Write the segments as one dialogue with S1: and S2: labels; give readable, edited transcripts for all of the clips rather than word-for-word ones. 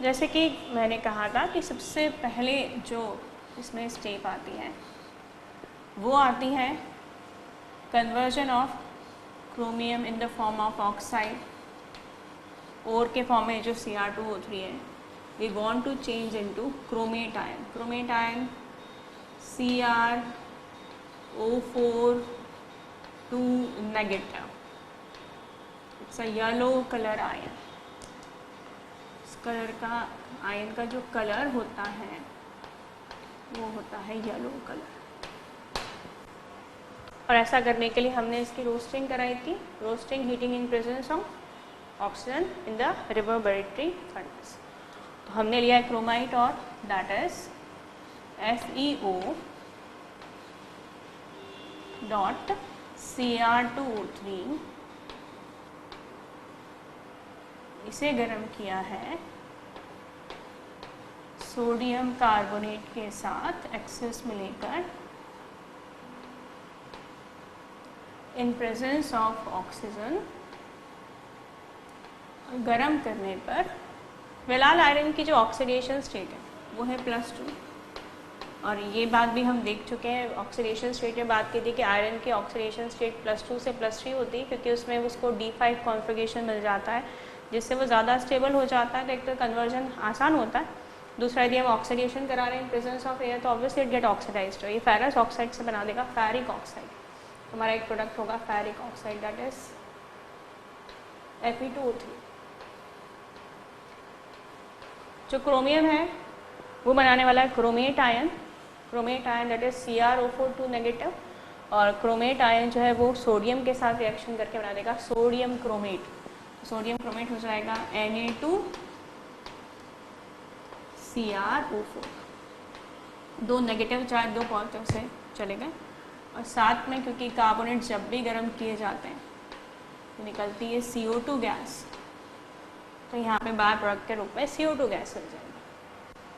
S1: जैसे कि मैंने कहा था कि सबसे पहले जो इसमें स्टेप आती है वो आती है conversion of chromium in the form of oxide, और के फॉर्म में जो Cr2O3 है, we want to change into chromate ion. Chromate ion CrO4 2 negative, it's a yellow colour ion. इस कलर का आयन का जो कलर होता है वो होता है येलो कलर। और ऐसा करने के लिए हमने इसकी रोस्टिंग कराई थी, roasting heating in presence of oxygen in the reverberatory furnace. तो हमने लिया है क्रोमाइट और दैट इज FeO.Cr2O3, इसे गर्म किया है सोडियम कार्बोनेट के साथ एक्सेस में लेकर इन प्रेजेंस ऑफ ऑक्सीजन। गर्म करने पर फिलहाल आयरन की जो ऑक्सीडेशन स्टेट है वो है +2, और ये बात भी हम देख चुके हैं। ऑक्सीडेशन स्टेट में बात की थी कि आयरन की ऑक्सीडेशन स्टेट +2 से +3 होती है, क्योंकि उसमें उसको D5 कॉन्फ़िगरेशन मिल जाता है, जिससे वो ज़्यादा स्टेबल हो जाता है। तो एक तो कन्वर्जन आसान होता है, दूसरा यदि हम ऑक्सीडेशन करा रहे हैं इन प्रेजेंस ऑफ एयर तो ऑब्वियसली इट गेट ऑक्सीडाइज्ड। ये फेरस ऑक्साइड से बना देगा फेरिक ऑक्साइड। हमारा एक प्रोडक्ट होगा ferric oxide, that is Fe2O3। जो क्रोमियम है वो बनाने वाला है chromate ion. Chromate ion that is CrO4 2 negative, और क्रोमेट आयन जो है वो सोडियम के साथ रिएक्शन करके बना देगा सोडियम क्रोमेट। सोडियम क्रोमेट हो जाएगा Na2CrO4। 2 नेगेटिव चार्ज 2 पॉजिटिव से चले गए, और साथ में क्योंकि कार्बोनेट जब भी गर्म किए जाते हैं तो निकलती है CO2 गैस, तो यहाँ पे बाय प्रोडक्ट के रूप में CO2 गैस मिल जाएगी।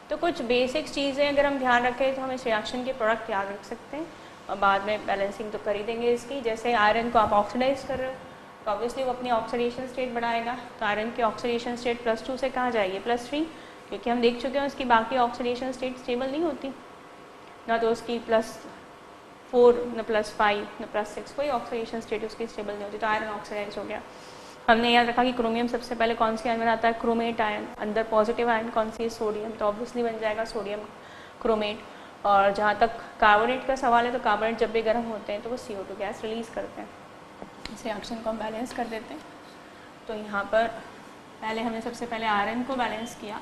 S1: तो कुछ बेसिक चीज़ें अगर हम ध्यान रखें तो हम इस रिएक्शन के प्रोडक्ट याद रख सकते हैं, और बाद में बैलेंसिंग तो कर ही देंगे इसकी। जैसे आयरन को आप ऑक्सीडाइज कर रहे हो तो ऑब्वियसली वो अपनी ऑक्सीडेशन स्टेट बढ़ाएगा, तो आयरन की ऑक्सीडेशन स्टेट +2 से कहाँ जाएगी +3, क्योंकि हम देख चुके हैं उसकी बाकी ऑक्सीडेशन स्टेट स्टेबल नहीं होती, ना तो उसकी +4 न +5 न +6, कोई ऑक्सीडेशन स्टेट उसकी स्टेबल नहीं होती, तो आयरन ऑक्सीडाइज हो गया। हमने याद रखा कि क्रोमियम सबसे पहले कौन सी आयन बनाता है, क्रोमेट आयन। अंदर पॉजिटिव आयन कौन सी है, सोडियम, तो ऑब्वियसली बन जाएगा सोडियम क्रोमेट। और जहाँ तक कार्बोनेट का सवाल है तो कार्बोनेट जब भी गर्म होते हैं तो वो CO2 गैस रिलीज़ करते हैं। इस रिएक्शन को हम बैलेंस कर देते हैं। तो यहाँ पर पहले हमने सबसे पहले आयरन को बैलेंस किया।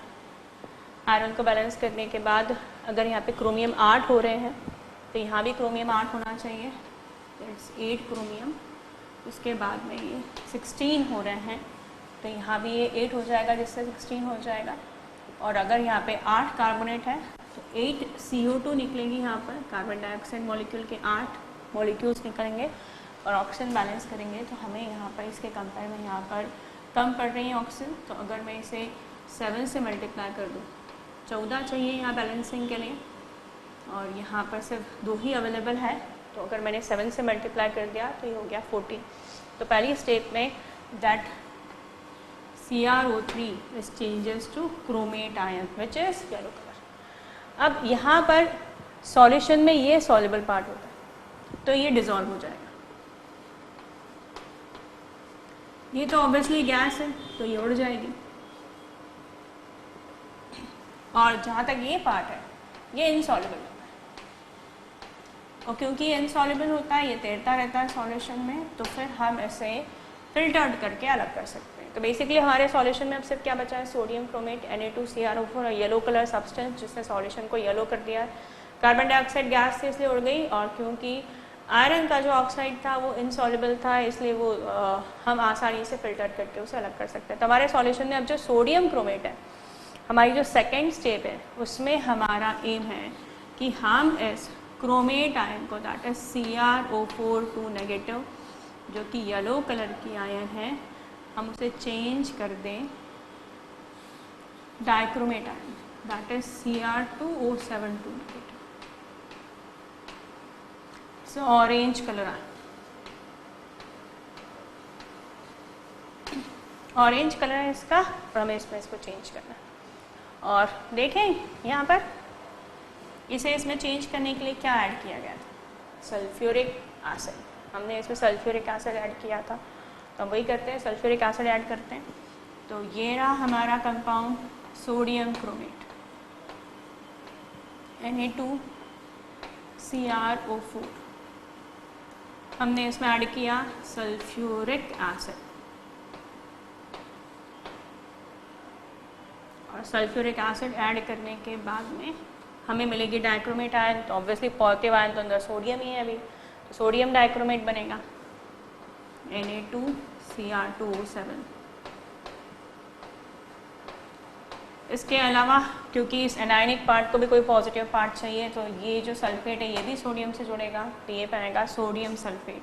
S1: आयरन को बैलेंस करने के बाद अगर यहाँ पे क्रोमियम 8 हो रहे हैं तो यहाँ भी क्रोमियम 8 होना चाहिए, दैट्स 8 क्रोमियम। उसके बाद में ये 16 हो रहे हैं तो यहाँ भी ये 8 हो जाएगा, जिससे 16 हो जाएगा। और अगर यहाँ पे 8 कार्बोनेट है तो 8 CO2 निकलेंगी। यहाँ पर कार्बन डाइऑक्साइड मॉलिक्यूल के 8 मॉलिक्यूल्स निकलेंगे, और ऑक्सीजन बैलेंस करेंगे तो हमें यहाँ पर इसके कंपेयर में यहाँ पर कम पड़ रही है ऑक्सीजन। तो अगर मैं इसे 7 से मल्टीप्लाई कर दूँ, 14 चाहिए यहाँ बैलेंसिंग के लिए, और यहाँ पर सिर्फ 2 ही अवेलेबल है, तो अगर मैंने 7 से मल्टीप्लाई कर दिया तो ये हो गया 14। तो पहली स्टेप में that CrO3 is changes to chromate ion which is yellow colour. अब यहाँ पर सॉल्यूशन में ये सॉल्युबल पार्ट होता है तो ये डिजॉल्व हो जाएगा। ये तो ऑब्वियसली गैस है तो ये उड़ जाएगी, और जहाँ तक ये पार्ट है ये इनसॉल्युबल होता है, और क्योंकि ये इनसॉल्युबल होता है, ये तैरता रहता है सॉल्यूशन में, तो फिर हम इसे फिल्टर्ड करके अलग कर सकते हैं। तो बेसिकली हमारे सॉल्यूशन में अब सिर्फ क्या बचा है, सोडियम क्रोमेट Na2CrO4 और येलो कलर सब्सटेंस, जिसने सॉल्यूशन को येलो कर दिया है। कार्बन डाइऑक्साइड गैस से इसलिए उड़ गई, और क्योंकि आयरन का जो ऑक्साइड था वो इनसॉल्युबल था, इसलिए वो हम आसानी से फिल्टर करके उसे अलग कर सकते हैं। तो हमारे सॉल्यूशन में अब जो सोडियम क्रोमेट है, हमारी जो सेकेंड स्टेप है, उसमें हमारा एम है कि हम इस क्रोमेट आयन को, दैट इज CrO4 2 नेगेटिव, जो कि येलो कलर की आयन है, हम उसे चेंज कर दें dichromate ion, that is Cr2O7 2 negative. So orange colour ion, orange colour है इसका, और हमें इसमें इसको चेंज करना है। और देखें यहाँ पर इसे इसमें चेंज करने के लिए क्या ऐड किया गया था, सल्फ्यूरिक एसिड। हमने इसमें सल्फ्यूरिक एसिड ऐड किया था, तो हम वही करते हैं, सल्फ्यूरिक एसिड ऐड करते हैं। तो ये रहा हमारा कंपाउंड सोडियम क्रोमेट Na2CrO4। हमने इसमें ऐड किया सल्फ्यूरिक एसिड, और सल्फ्यूरिक एसिड ऐड करने के बाद में हमें मिलेगी डाइक्रोमेट आयन। तो ऑब्वियसली पॉजिटिव आयन तो अंदर सोडियम ही है अभी, तो सोडियम डाइक्रोमेट बनेगा Na2Cr2O7। इसके अलावा क्योंकि इस एनायनिक पार्ट को भी कोई पॉजिटिव पार्ट चाहिए, तो ये जो सल्फेट है ये भी सोडियम से जुड़ेगा, तो ये बनेगा सोडियम सल्फेट।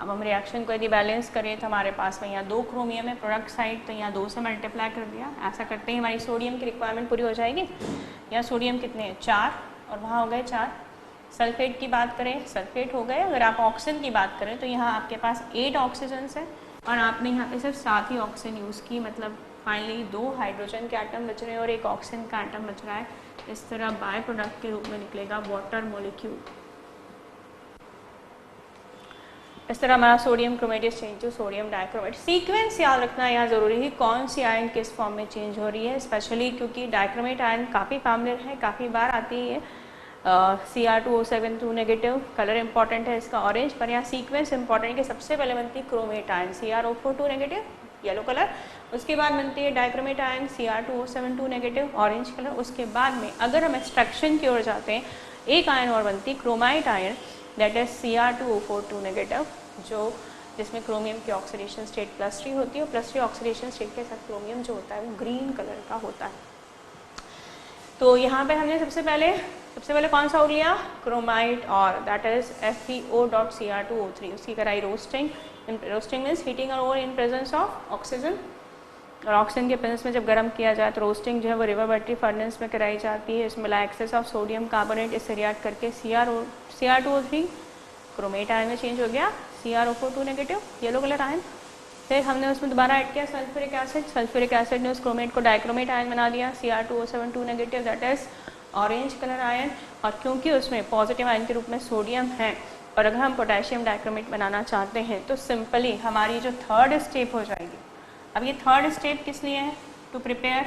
S1: अब हम रिएक्शन को यदि बैलेंस करें तो हमारे पास में यहाँ 2 क्रोमियम है प्रोडक्ट साइड, तो यहाँ 2 से मल्टीप्लाई कर दिया। ऐसा करते ही हमारी सोडियम की रिक्वायरमेंट पूरी हो जाएगी। यहाँ सोडियम कितने हैं, 4, और वहाँ हो गए 4। सल्फेट की बात करें, सल्फेट हो गए। अगर आप ऑक्सीजन की बात करें तो यहाँ आपके पास 8 ऑक्सीजन है, और आपने यहाँ पे सिर्फ 7 ही ऑक्सीजन यूज़ की, मतलब फाइनली 2 हाइड्रोजन के एटम बच रहे हैं और 1 ऑक्सीजन का एटम बच रहा है। इस तरह बाय प्रोडक्ट के रूप में निकलेगा वाटर मॉलिक्यूल। इस तरह हमारा sodium chromate is change to sodium dichromate. Sequence याद रखना यहाँ ज़रूरी है, कौन सी आयन किस फॉर्म में चेंज हो रही है, स्पेशली क्योंकि डाइक्रोमेट आयन काफ़ी फैमिलियर है, काफ़ी बार आती है। Cr2O7 2 नेगेटिव, कलर इंपॉर्टेंट है इसका ऑरेंज, पर यहाँ सीक्वेंस इंपॉर्टेंट है कि सबसे पहले बनती है chromate ion CrO4 2 negative yellow colour, उसके बाद बनती है dichromate ion Cr2O7 2 negative orange colour. उसके बाद में अगर हम एक्सट्रैक्शन की ओर जाते हैं, एक आयन और बनती है chromite ion, that is Cr2O4 2 negative, जो जिसमें क्रोमियम की ऑक्सीडेशन स्टेट +3 होती है, और +3 ऑक्सीडेशन स्टेट के साथ क्रोमियम जो होता है वो ग्रीन कलर का होता है। तो यहाँ पे हमने सबसे पहले कौन सा हो लिया, क्रोमाइट, और दैट इज FeO.Cr2O3। उसकी कराई रोस्टिंग। रोस्टिंग मीन्स हीटिंग और over in presence of oxygen, और ऑक्सीजन के प्रेजेंस में जब गर्म किया जाए तो रोस्टिंग जो है वो रिवर बैटरी फर्नेस में कराई जाती है। इसमें एक्सेस ऑफ सोडियम कार्बोनेट इससे रिएक्ट करके Cr2O3 क्रोमेट आयन में चेंज हो गया Cr2O4 2 negative yellow colour ion. फिर हमने उसमें दोबारा ऐड किया सल्फ्यूरिक एसिड। सल्फ्यूरिक एसिड ने उस क्रोमेट को डाइक्रोमेट आयन बना दिया Cr2O7 2 negative, that is orange colour ion. और क्योंकि उसमें पॉजिटिव आयन के रूप में सोडियम है, और अगर हम पोटेशियम डाइक्रोमेट बनाना चाहते हैं तो सिंपली हमारी जो थर्ड स्टेप हो जाएगी। अब ये थर्ड स्टेप किस लिए है, टू प्रिपेयर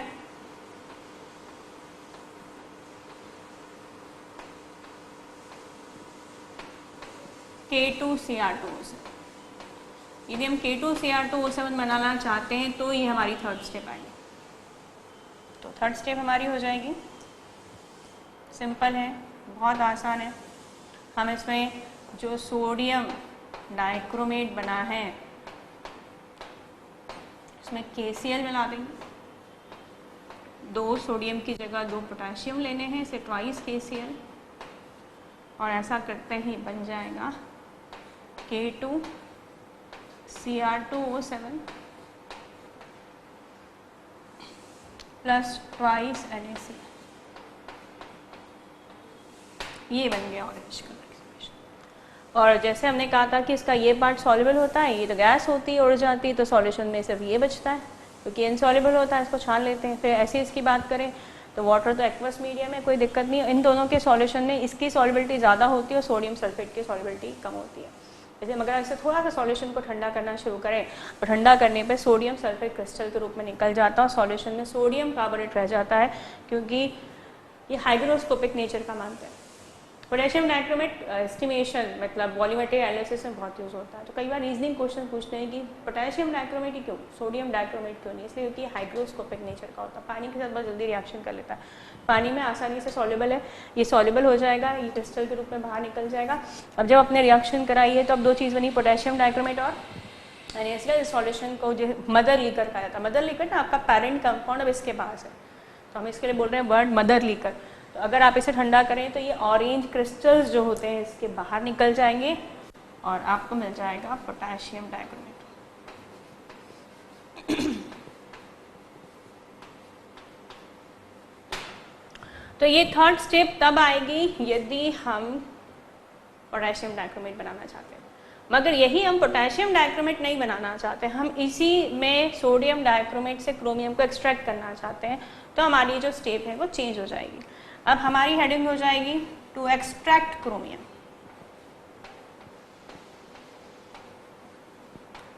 S1: K2Cr2O7। यदि हम K2Cr2O7 बनाना चाहते हैं तो ये हमारी थर्ड स्टेप आएगी। तो थर्ड स्टेप हमारी हो जाएगी, सिंपल है, बहुत आसान है। हम इसमें जो सोडियम डाइक्रोमेट बना है इसमें KCl मिला देंगे। 2 सोडियम की जगह 2 पोटेशियम लेने हैं, इसे ट्वाइस KCl, और ऐसा करते ही बन जाएगा K2Cr2O7 प्लस ट्वाइस NaCl। ये बन गया ऑरेंज कलर। और जैसे हमने कहा था कि इसका ये पार्ट सॉल्युबल होता है, ये तो गैस होती है, उड़ जाती है, तो सॉल्यूशन में सिर्फ ये बचता है क्योंकि इनसॉल्युबल होता है, इसको छान लेते हैं। फिर ऐसे इसकी बात करें तो वाटर तो एक्वस मीडियम है, कोई दिक्कत नहीं। इन दोनों के सॉल्यूशन में इसकी सॉल्युबिलिटी ज़्यादा होती है और सोडियम सल्फेट की सॉल्युबिलिटी कम होती है। जैसे अगर इससे थोड़ा सा सॉल्यूशन को ठंडा करना शुरू करें और ठंडा करने पे सोडियम सल्फेट क्रिस्टल के रूप में निकल जाता है और सॉल्यूशन में सोडियम कार्बोनेट रह जाता है, क्योंकि ये हाइग्रोस्कोपिक नेचर का मानते हैं। पोटेशियम डाइक्रोमेट एस्टिमेशन मतलब वॉल्यूमेट्री एनालिसिस में बहुत यूज़ होता है। तो कई बार रीजनिंग क्वेश्चन पूछते हैं कि पोटेशियम डाइक्रोमेट ही क्यों, सोडियम डाइक्रोमेट क्यों नहीं, इसलिए क्योंकि हाइग्रोस्कोपिक नेचर का होता है, पानी के साथ बहुत जल्दी रिएक्शन कर लेता है, पानी में आसानी से सॉल्युबल है, ये सॉल्युबल हो जाएगा, ये क्रिस्टल के रूप में बाहर निकल जाएगा। अब जब अपने रिएक्शन कराई है तो अब 2 चीज़ बनी, पोटेशियम डाइक्रोमेट और NaCl। सॉल्यूशन को जो मदर लीकर कहा जाता है, मदर लीकर ना आपका पेरेंट कंपाउंड अब इसके पास है, तो हम इसके लिए बोल रहे हैं वर्ड मदर लीकर। तो अगर आप इसे ठंडा करें तो ये ऑरेंज क्रिस्टल्स जो होते हैं इसके बाहर निकल जाएंगे और आपको मिल जाएगा पोटेशियम डाइक्रोमेट। तो ये थर्ड स्टेप तब आएगी यदि हम पोटेशियम डाइक्रोमेट बनाना चाहते हैं। मगर यही हम पोटेशियम डाइक्रोमेट नहीं बनाना चाहते, हम इसी में सोडियम डाइक्रोमेट से क्रोमियम को एक्सट्रैक्ट करना चाहते हैं, तो हमारी जो स्टेप है वो चेंज हो जाएगी। अब हमारी हेडिंग हो जाएगी टू एक्सट्रैक्ट क्रोमियम।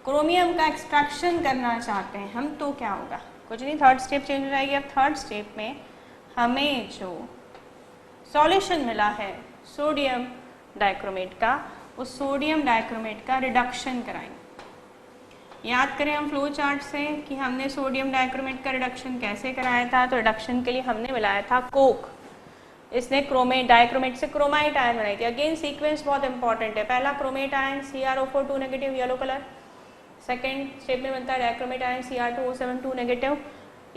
S1: क्रोमियम का एक्सट्रैक्शन करना चाहते हैं हम, तो क्या होगा, कुछ नहीं, थर्ड स्टेप चेंज हो जाएगी। अब थर्ड स्टेप में हमें जो सॉल्यूशन मिला है सोडियम डाइक्रोमेट का, उस सोडियम डाइक्रोमेट का रिडक्शन कराएंगे। याद करें हम फ्लो चार्ट से कि हमने सोडियम डाइक्रोमेट का रिडक्शन कैसे कराया था। तो रिडक्शन के लिए हमने मिलाया था कोक, इसने क्रोमेट डाइक्रोमेट से क्रोमाइट आयन बनाई थी। अगेन सीक्वेंस बहुत इंपॉर्टेंट है, पहला chromate ion CrO4 2 negative yellow colour, second step में बनता है डाइक्रोमेट आयन Cr2O7 2 नेगेटिव।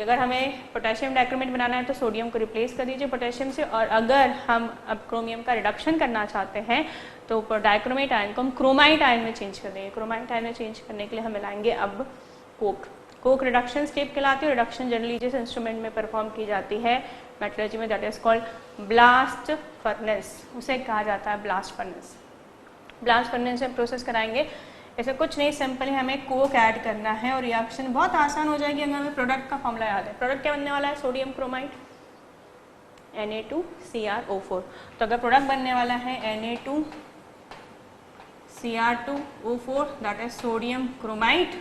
S1: अगर हमें पोटेशियम डाइक्रोमेट बनाना है तो सोडियम को रिप्लेस कर दीजिए पोटेशियम से, और अगर हम अब क्रोमियम का रिडक्शन करना चाहते हैं तो डाइक्रोमेट आयन को हम क्रोमाइट आयन में चेंज कर देंगे। क्रोमाइट आयन में चेंज करने के लिए हम मिलाएंगे अब कोक। कोक रिडक्शन स्टेप कहलाती है। रिडक्शन जनरली जिस इंस्ट्रूमेंट में परफॉर्म की जाती है मेटलर्जी में, that is called blast furnace, उसे कहा जाता है ब्लास्ट फर्नेस। ब्लास्ट फर्नेस में प्रोसेस कराएंगे। ऐसे कुछ नहीं, सिंपली हमें कोक ऐड करना है और रिएक्शन बहुत आसान हो जाएगी अगर हमें प्रोडक्ट का फॉर्मूला याद है। प्रोडक्ट क्या बनने वाला है, सोडियम क्रोमाइड Na2Cr O4। तो अगर प्रोडक्ट बनने वाला है Na2Cr2O4 दैट इज सोडियम क्रोमाइड,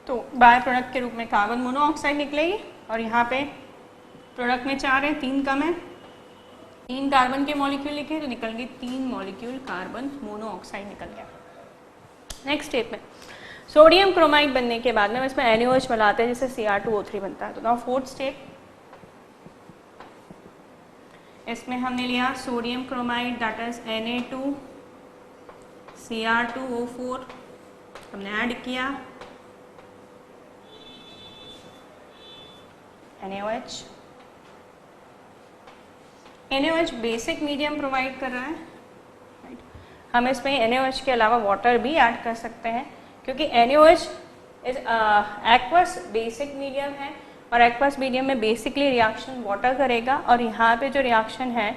S1: तो बाय प्रोडक्ट के रूप में कार्बन मोनोऑक्साइड निकलेगी। और यहाँ पे प्रोडक्ट में 4 है, 3 कम है, 3 कार्बन के मॉलिक्यूल लिखे तो निकल गए 3 मॉलिक्यूल कार्बन मोनोऑक्साइड निकल गया। नेक्स्ट स्टेप में सोडियम क्रोमाइड बनने के बाद में हम इसमें NaOH मिलाते हैं जिससे Cr2O3 बनता है। तो नाउ फोर्थ स्टेप, इसमें हमने लिया सोडियम क्रोमाइड दैट इज Na2Cr2O4, हमने ऐड किया NaOH। NaOH basic medium provide कर रहा है, राइट। हम इसमें NaOH के अलावा वाटर भी ऐड कर सकते हैं क्योंकि NaOH is aqueous basic medium है और एक्वस मीडियम में बेसिकली रिएक्शन वाटर करेगा। और यहाँ पे जो रिएक्शन है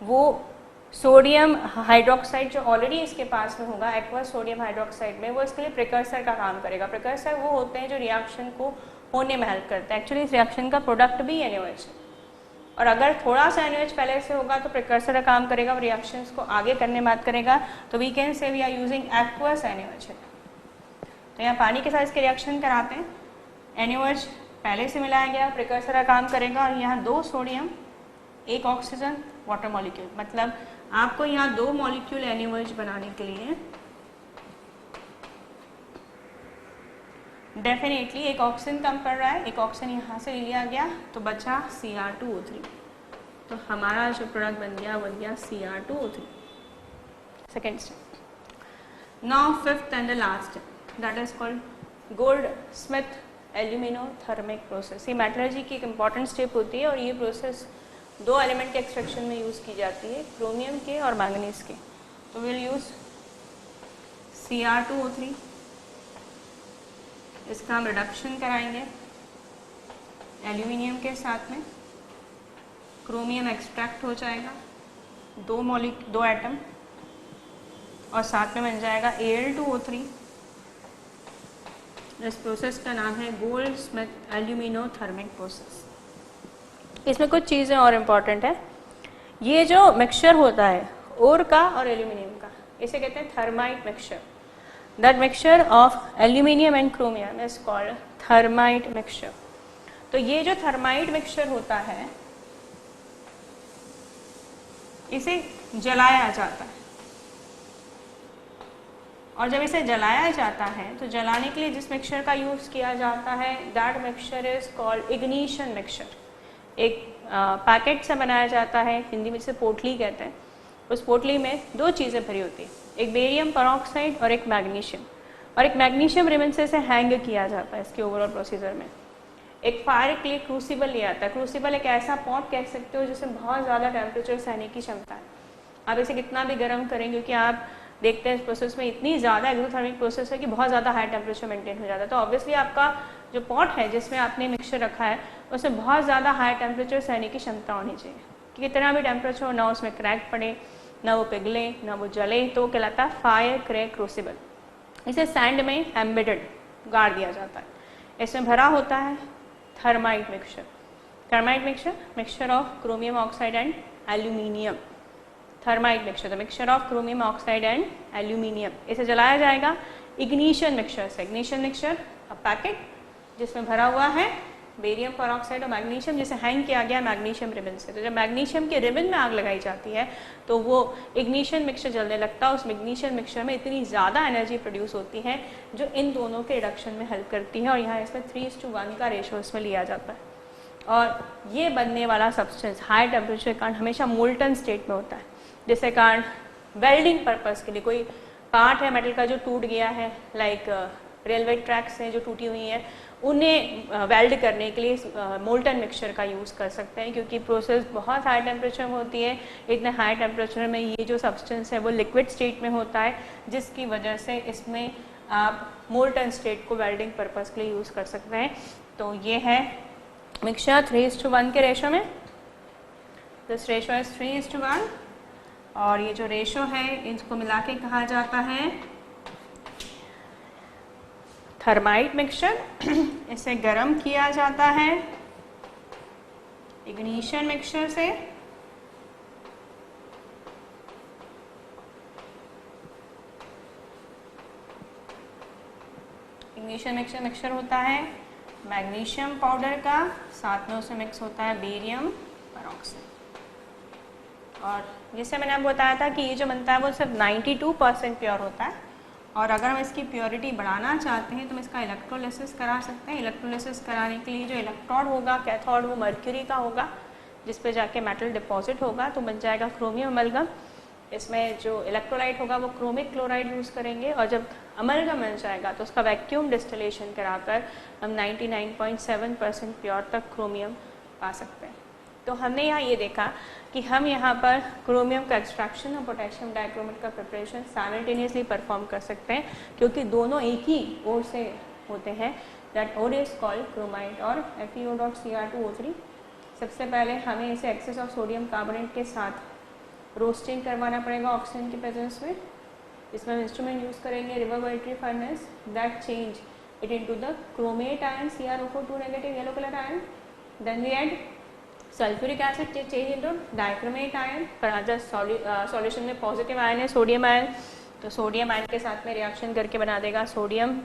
S1: वो सोडियम हाइड्रोक्साइड जो ऑलरेडी इसके पास में होगा एक्वस सोडियम हाइड्रोक्साइड में, वो इसके लिए प्रिकर्सर का काम करेगा। प्रिकर्सर वो होते हैं जो रिएक्शन को होने में हेल्प करता है। एक्चुअली इस रिएक्शन का प्रोडक्ट भी NaOH है, और अगर थोड़ा सा NaOH पहले से होगा तो प्रिकर्सर का काम करेगा और रिएक्शंस को आगे करने में बात करेगा। तो we can say we are using aqueous NaOH है। तो यहाँ पानी के साथ इसके रिएक्शन कराते हैं, NaOH पहले से मिलाया गया, प्रिकर्सर का काम करेगा, और यहाँ 2 सोडियम 1 ऑक्सीजन वाटर मॉलिक्यूल, मतलब आपको यहाँ 2 मॉलिक्यूल NaOH बनाने के लिए डेफिनेटली एक ऑक्सीजन कम पड़ रहा है। एक ऑक्सीजन यहाँ से लिया गया तो बचा Cr2O3, तो हमारा जो प्रोडक्ट बन गया वो बन गया Cr2O3। Second step, now fifth and the last that is called goldsmith aluminothermic process. ये मेटलर्जी की एक इंपॉर्टेंट स्टेप होती है और ये प्रोसेस 2 एलिमेंट के एक्सट्रैक्शन में यूज़ की जाती है, क्रोमियम के और मैंगनीज के। तो विल यूज़ Cr2O3, इसका हम रिडक्शन कराएंगे एल्यूमिनियम के साथ में, क्रोमियम एक्सट्रैक्ट हो जाएगा 2 एटम और साथ में बन जाएगा Al2O3। इस प्रोसेस का नाम है गोल्डस्मिथ एल्यूमिनोथर्मिक प्रोसेस। इसमें कुछ चीज़ें और इम्पॉर्टेंट है। ये जो मिक्सचर होता है ओर का और एल्यूमिनियम का, इसे कहते हैं thermite mixture. That mixture of aluminium and chromium is called thermite mixture। तो ये जो थर्माइट मिक्सचर होता है इसे जलाया जाता है, और जब इसे जलाया जाता है तो जलाने के लिए जिस मिक्सचर का यूज़ किया जाता है that mixture is called ignition mixture. एक पैकेट से बनाया जाता है, हिंदी में जिसे पोटली कहते हैं। उस पोटली में 2 चीज़ें भरी होती है, एक बेरियम पेरोक्साइड और एक मैग्नीशियम, और एक मैग्नीशियम रिबन से इसे हैंग किया जाता है इसके ओवरऑल प्रोसीजर में। एक फायर के लिए क्रूसिबल लिया जाता है। क्रूसिबल एक ऐसा पॉट कह सकते हो जिसमें बहुत ज़्यादा टेम्परेचर सहने की क्षमता है। आप इसे कितना भी गर्म करें, क्योंकि आप देखते हैं इस प्रोसेस में इतनी ज़्यादा एक्सोथर्मिक प्रोसेस है कि बहुत ज़्यादा हाई टेम्परेचर मेंटेन हो जाता है। तो ऑब्वियसली आपका जो पॉट है जिसमें आपने मिक्सचर रखा है उसमें बहुत ज़्यादा हाई टेम्परेचर सहने की क्षमता होनी चाहिए कि कितना भी टेम्परेचर हो, ना उसमें क्रैक पड़े, ना वो पिघले, ना वो जले, तो कहलाता है फायर क्रैक क्रूसिबल। इसे सैंड में एम्बेडेड गाड़ दिया जाता है। इसमें भरा होता है thermite mixture. Thermite mixture, mixture of chromium oxide and aluminium. Thermite mixture, the mixture of chromium oxide and aluminium. इसे जलाया जाएगा इग्निशन मिक्सचर से। इग्निशन मिक्सचर अ पैकेट जिसमें भरा हुआ है बेरियम परऑक्साइड और मैग्नीशियम, जिसे हैंग किया गया मैग्नीशियम रिबन से। तो जब मैग्नीशियम के रिबन में आग लगाई जाती है तो वो इग्निशन मिक्सचर जलने लगता है। उस इग्निशन मिक्सचर में इतनी ज़्यादा एनर्जी प्रोड्यूस होती है जो इन दोनों के रिडक्शन में हेल्प करती है, और यहाँ इसमें 3:1 का रेशो इसमें लिया जाता है। और ये बनने वाला सब्सटेंस हाई टेम्परेचर के कारण हमेशा मोल्टन स्टेट में होता है, जिसके कारण वेल्डिंग पर्पज़ के लिए कोई पार्ट है मेटल का जो टूट गया है, लाइक रेलवे ट्रैक्स हैं जो टूटी हुई हैं, उन्हें वेल्ड करने के लिए मोल्टन मिक्सचर का यूज़ कर सकते हैं, क्योंकि प्रोसेस बहुत हाई टेम्परेचर में होती है। इतने हाई टेम्परेचर में ये जो सब्सटेंस है वो लिक्विड स्टेट में होता है, जिसकी वजह से इसमें आप मोल्टन स्टेट को वेल्डिंग पर्पज़ के लिए यूज़ कर सकते हैं। तो ये है मिक्सचर 3:1 के रेशो में। दिस रेशो इज 3:1, और ये जो रेशो है इसको मिला के कहा जाता है थर्माइट मिक्सचर। इसे गर्म किया जाता है इग्निशन मिक्सचर से। इग्निशन मिक्सचर होता है मैग्नीशियम पाउडर का, साथ में उसमें मिक्स होता है बेरियम परऑक्साइड। और जैसे मैंने आपको बताया था कि ये जो बनता है वो सिर्फ 92% प्योर होता है, और अगर हम इसकी प्योरिटी बढ़ाना चाहते हैं तो हम इसका इलेक्ट्रोलिसिस करा सकते हैं। इलेक्ट्रोलिसिस कराने के लिए जो इलेक्ट्रोड होगा, कैथोड, वो मर्क्यूरी का होगा, जिस पे जाके मेटल डिपॉजिट होगा, तो बन जाएगा क्रोमियम अमलगम। इसमें जो इलेक्ट्रोलाइट होगा वो क्रोमिक क्लोराइड यूज़ करेंगे, और जब अमलगम बन जाएगा तो उसका वैक्यूम डिस्टिलेशन कराकर हम 99.7% प्योर तक क्रोमियम पा सकते हैं। तो हमने यहाँ ये देखा कि हम यहाँ पर क्रोमियम का एक्सट्रैक्शन और पोटेशियम डाइक्रोमेट का प्रिपरेशन साइमल्टेनियसली परफॉर्म कर सकते हैं, क्योंकि दोनों एक ही ओर से होते हैं। That ore is called chromite और FeO.Cr2O3। सबसे पहले हमें इसे एक्सेस ऑफ सोडियम कार्बोनेट के साथ रोस्टिंग करवाना पड़ेगा ऑक्सीजन की प्रेजेंस में। इसमें हम इंस्ट्रूमेंट यूज़ करेंगे reverberatory furnace that change it into the chromate ion CrO4 negative yellow colour ion. Then we add sulphuric acid change into dichromate ion. पर जब सॉल्यूशन में पॉजिटिव आयन है सोडियम आयन, तो sodium ion के साथ में reaction करके बना देगा सोडियम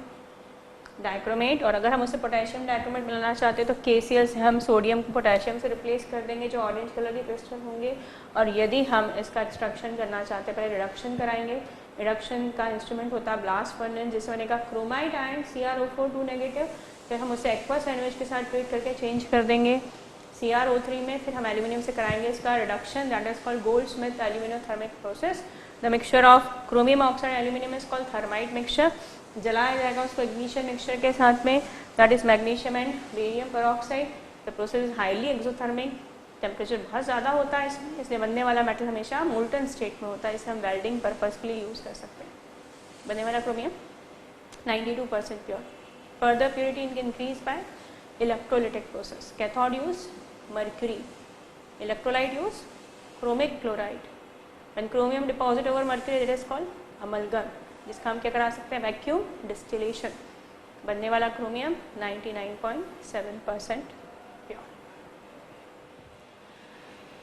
S1: डाइक्रोमेट। और अगर हम उसे पोटेशियम डाइक्रोमेट बनाना चाहते हैं तो KCl से हम सोडियम को पोटेशियम से रिप्लेस कर देंगे, जो ऑरेंज कलर के क्रिस्टल होंगे। और यदि हम इसका एक्सट्रैक्शन करना चाहते हैं, पहले रिडक्शन कराएंगे। रिडक्शन का इंस्ट्रूमेंट होता है ब्लास्ट फर्नेस, जिसमें बनेगा क्रोमाइट आयन CrO4 नेगेटिव। फिर हम उसे एक्वा सैंडविच के साथ ट्रीट करके चेंज कर देंगे CrO3 में। फिर हम एल्यूमिनियम से कराएंगे इसका reduction, that is called Goldsmith aluminium thermic process. The mixture of chromium oxide aluminium is called thermite mixture. जलाया जाएगा उसको इग्निशन मिक्सचर के साथ में, that is magnesium and barium peroxide. The process is highly exothermic, temperature बहुत ज़्यादा होता है इसमें, इसलिए बनने वाला मेटल हमेशा मोल्टन स्टेट में होता है। इसे हम वेल्डिंग पर्पज़ के लिए यूज़ कर सकते हैं। बनने वाला chromium 92% pure. Further purity increase by electrolytic process. Cathode use mercury, electrolyte use chromic chloride. When chromium deposit over mercury, it is called amalgam, जिसका हम क्या करा सकते हैं वैक्यूम डिस्टिलेशन। बनने वाला क्रोमियम 99.7% प्योर।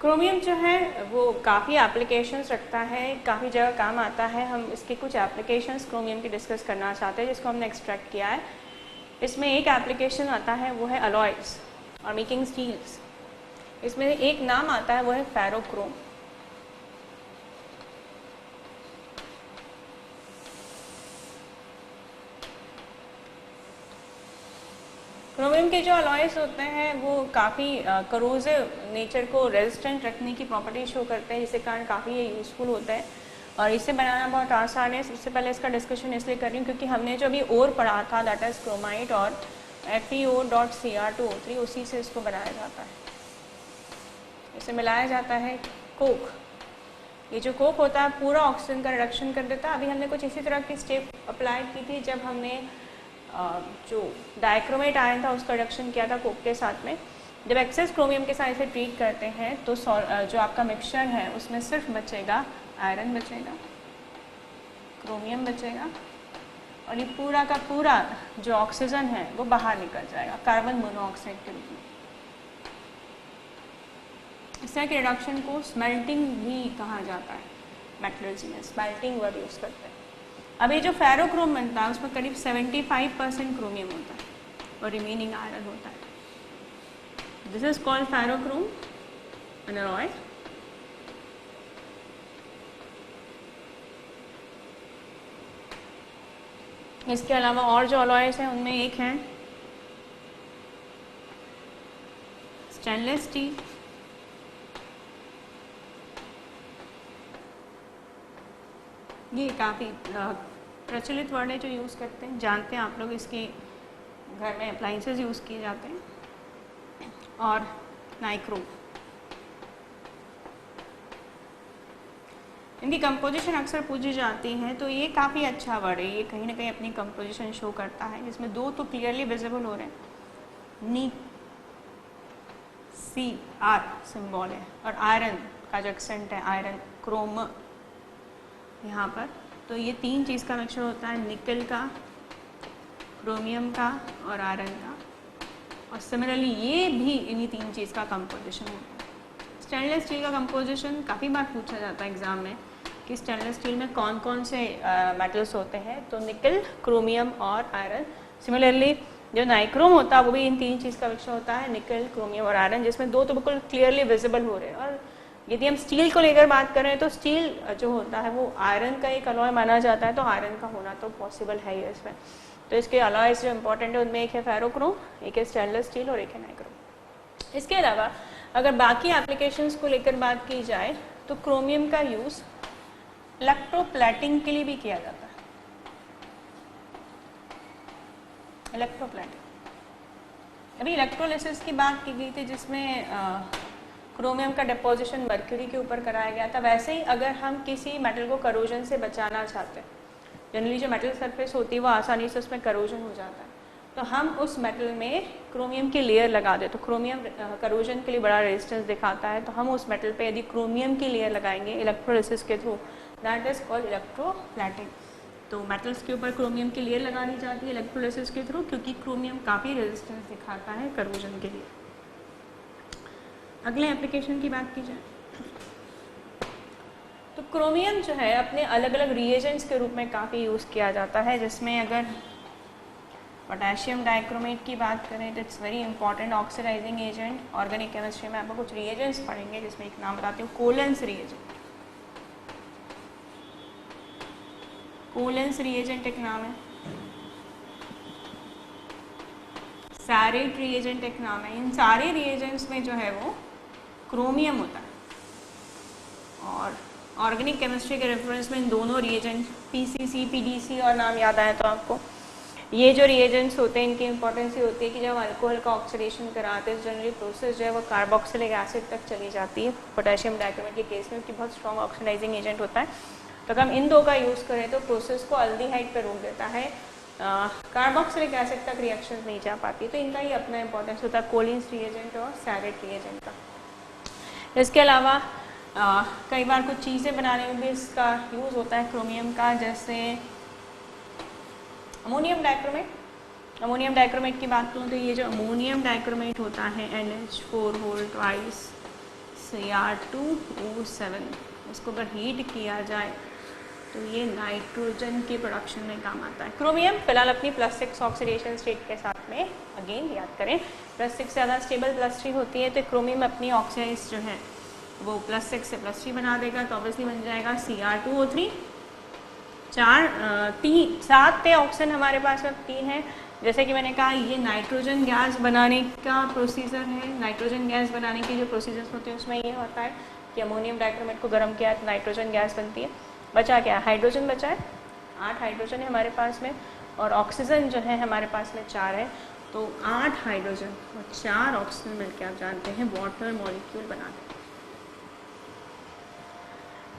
S1: क्रोमियम जो है वो काफ़ी एप्लीकेशंस रखता है, काफ़ी जगह काम आता है। हम इसके कुछ एप्लीकेशंस क्रोमियम की डिस्कस करना चाहते हैं, जिसको हमने एक्सट्रैक्ट किया है। इसमें एक एप्लीकेशन आता है वो है अलॉयज़ और मेकिंग स्टील्स। इसमें एक नाम आता है वो है फेरोक्रोम। क्रोमियम के जो अलॉयस होते हैं वो काफ़ी करोजिव नेचर को रेजिस्टेंट रखने की प्रॉपर्टी शो करते हैं, जिसके कारण काफ़ी ये यूज़फुल होता है और इसे बनाना बहुत आसान है। सबसे पहले इसका डिस्कशन इसलिए कर रही हूँ क्योंकि हमने जो अभी ओर पढ़ा था दैट इज़ क्रोमाइट और FeO.Cr2O3, उसी से इसको बनाया जाता है। इसे मिलाया जाता है कोक। ये जो कोक होता है पूरा ऑक्सीजन का रिडक्शन कर देता है। अभी हमने कुछ इसी तरह की स्टेप अप्लाई की थी जब हमने जो डाइक्रोमेट आयन था उसका रिडक्शन किया था कोक के साथ में। जब एक्सेस क्रोमियम के साथ इसे ट्रीट करते हैं तो जो आपका मिक्सचर है उसमें सिर्फ बचेगा आयरन बचेगा, क्रोमियम बचेगा और ये पूरा का पूरा जो ऑक्सीजन है वो बाहर निकल जाएगा कार्बन मोनोऑक्साइड के रूप में। इस तरह के रिडक्शन को स्मेल्टिंग भी कहा जाता है, मेटलर्जी में स्मेल्टिंग वर्ड यूज़ करते हैं। अब ये जो फेरोक्रोम बनता है उसमें करीब 75% क्रोमियम होता है और रिमेनिंग आयरन होता है। This is called ferrochrome an alloy. इसके अलावा और जो अलॉयस हैं उनमें एक है स्टेनलेस स्टील, ये काफ़ी प्रचलित वर्ड है जो यूज़ करते हैं, जानते हैं आप लोग, इसके घर में अप्लाइंसेस यूज़ किए जाते हैं। और नाइक्रोम, इनकी कंपोजिशन अक्सर पूछी जाती है तो ये काफ़ी अच्छा वर्ड है, ये कहीं ना कहीं अपनी कंपोजिशन शो करता है जिसमें दो तो क्लियरली विजिबल हो रहे हैं, नी सी आर सिंबल है और आयरन का जो एक्सेंट है आयरन क्रोम यहाँ पर, तो ये तीन चीज़ का मिक्सचर होता है, निकल का, क्रोमियम का और आयरन का। और सिमिलरली ये भी इन्हीं तीन चीज़ का कंपोजिशन होता है। स्टेनलेस स्टील का कंपोजिशन काफ़ी बार पूछा जाता है एग्जाम में कि स्टेनलेस स्टील में कौन कौन से मेटल्स होते हैं, तो निकल, क्रोमियम और आयरन। सिमिलरली जो नाइक्रोम होता है वो भी इन तीन चीज़ का मिक्सचर होता है, निकल, क्रोमियम और आयरन, जिसमें दो तो बिल्कुल क्लियरली विजिबल हो रहे हैं। और यदि हम स्टील को लेकर बात करें तो स्टील जो होता है वो आयरन का एक अलॉय माना जाता है, तो आयरन का होना तो पॉसिबल है ही इसमें। तो इसके अलॉयस जो इंपॉर्टेंट है उनमें एक है फेरोक्रोम, एक है स्टेनलेस स्टील और एक है नाइक्रोम। इसके अलावा अगर बाकी एप्लीकेशंस को लेकर बात की जाए तो क्रोमियम का यूज़ इलेक्ट्रोप्लेटिंग के लिए भी किया जाता है। इलेक्ट्रोप्लेटिंग, अभी इलेक्ट्रोलिसिस की बात की गई थी जिसमें क्रोमियम का डिपोजिशन मर्क्यूरी के ऊपर कराया गया था। वैसे ही अगर हम किसी मेटल को करोजन से बचाना चाहते हैं, जनरली जो मेटल सरफेस होती है वो आसानी से उसमें करोजन हो जाता है, तो हम उस मेटल में क्रोमियम की लेयर लगा दें, तो क्रोमियम करोजन के लिए बड़ा रेजिस्टेंस दिखाता है, तो हम उस मेटल पे यदि क्रोमियम की लेयर लगाएंगे इलेक्ट्रोलिसिस के through, that is called electroplating. तो मेटल्स के ऊपर क्रोमियम की लेयर लगानी जाती है इलेक्ट्रोलिसिस के थ्रू, क्योंकि क्रोमियम काफ़ी रेजिस्टेंस दिखाता है करोजन के लिए। अगले एप्लीकेशन की बात की जाए तो क्रोमियम जो है अपने अलग अलग रिएजेंट्स के रूप में काफ़ी यूज़ किया जाता है, जिसमें अगर पोटेशियम डाइक्रोमेट की बात करें तो it's very important oxidising agent. Organic chemistry में आपको कुछ रिएजेंट्स पढ़ेंगे जिसमें एक नाम बताती हूँ, कोलेंस रिएजेंट। कोलेंस रिएजेंट एक नाम है, सैरेट रिएजेंट एक नाम है। इन सारे रिएजेंट्स में जो है वो क्रोमियम होता है। और ऑर्गेनिक केमिस्ट्री के रेफरेंस में इन दोनों रिएजेंट पीसीसी, पीडीसी और नाम याद आए तो आपको, ये जो रिएजेंट्स होते हैं इनकी इंपॉर्टेंस ये होती है कि जब अल्कोहल का ऑक्सीडेशन कराते हैं जनरली प्रोसेस जो है वो कार्बोक्सिलिक एसिड तक चली जाती है। पोटेशियम डाइक्रोमेट के केस में कि बहुत स्ट्रॉन्ग ऑक्सीडाइजिंग एजेंट होता है, तो अगर हम इन दो का यूज़ करें तो प्रोसेस को अल्डिहाइड पर रोक देता है, कार्बोक्सिलिक एसिड तक रिएक्शन नहीं जा पाती। तो इनका ही अपना इंपॉर्टेंस होता है, कोलिन्स रिएजेंट और सैरेट रिएजेंट का। इसके अलावा कई बार कुछ चीज़ें बनाने में भी इसका यूज़ होता है क्रोमियम का, जैसे अमोनियम डाइक्रोमेट। अमोनियम डाइक्रोमेट की बात करूँ तो ये जो अमोनियम डाइक्रोमेट होता है NH4 होल ट्वाइस Cr2O7, इसको अगर हीट किया जाए तो ये नाइट्रोजन के प्रोडक्शन में काम आता है। क्रोमियम फिलहाल अपनी +6 ऑक्सीडेशन स्टेट के साथ में, अगेन याद करें +6 से ज़्यादा स्टेबल +3 होती है, तो क्रोमियम अपनी ऑक्सीडाइज जो है वो +6 से +3 बना देगा, तो ऑब्वियसली बन जाएगा Cr2O3। 7 ऑक्सीजन हमारे पास अब 3 है। जैसे कि मैंने कहा ये नाइट्रोजन गैस बनाने का प्रोसीजर है। नाइट्रोजन गैस बनाने के जो प्रोसीजर्स होते हैं उसमें ये होता है कि अमोनियम डाइक्रोमेट को गर्म किया तो नाइट्रोजन गैस बनती है। बचा क्या, हाइड्रोजन बचा है, 8 हाइड्रोजन है हमारे पास में, और ऑक्सीजन जो है हमारे पास में 4 है, तो 8 हाइड्रोजन और 4 ऑक्सीजन मिलकर आप जानते हैं वाटर मॉलिक्यूल बनाते हैं।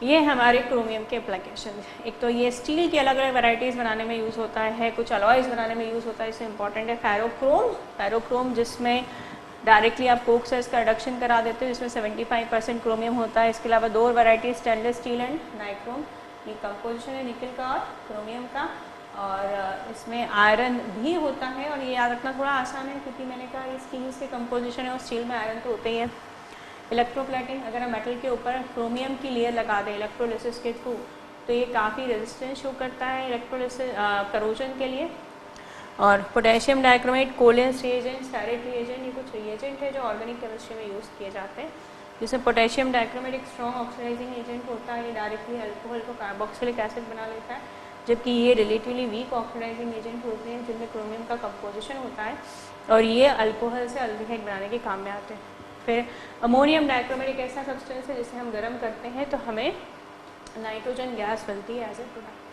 S1: ये हमारे क्रोमियम के एप्लीकेशन। एक तो ये स्टील की अलग अलग वैरायटीज़ बनाने में यूज़ होता है, कुछ अलॉयज़ बनाने में यूज़ होता है। इससे इंपॉर्टेंट है फेरोक्रोम जिसमें डायरेक्टली आप कोक से इसका रिडक्शन करा देते हो, जिसमें 75% क्रोमियम होता है। इसके अलावा 2 variety stainless steel and nichrome. ये कंपोजिशन है निकल का और क्रोमियम का, और इसमें आयरन भी होता है। और ये याद रखना थोड़ा आसान है क्योंकि मैंने कहा ये स्टील से कंपोजिशन है और स्टील में आयरन तो होते ही है। इलेक्ट्रोप्लेटिंग, अगर हम मेटल के ऊपर क्रोमियम की लेयर लगा दें इलेक्ट्रोलिसिस के थ्रू तो ये काफ़ी रेजिस्टेंस शो करता है इलेक्ट्रोलिसिस करोजन के लिए। और पोटेशियम डाइक्रोमेट, कोलेंस रिएजेंट, स्टेरेट रिएजेंट, ये कुछ रिएजेंट है जो ऑर्गेनिक केमिस्ट्री में यूज़ किए जाते हैं। जिसमें पोटेशियम डाइक्रोमेट एक स्ट्रॉन्ग ऑक्सीडाइजिंग एजेंट होता है, ये डायरेक्टली अल्कोहल को कार्बोक्सिलिक एसिड बना लेता है, जबकि ये रिलेटिवली वीक ऑक्सीडाइजिंग एजेंट होते हैं जिनमें क्रोमियम का कंपोजिशन होता है और ये अल्कोहल से अल्डिहाइड बनाने के काम में आते हैं। फिर अमोनियम डाइक्रोमेट एक ऐसा सब्सटेंस है जिसे हम गर्म करते हैं तो हमें नाइट्रोजन गैस बनती है एज ए प्रोडक्ट।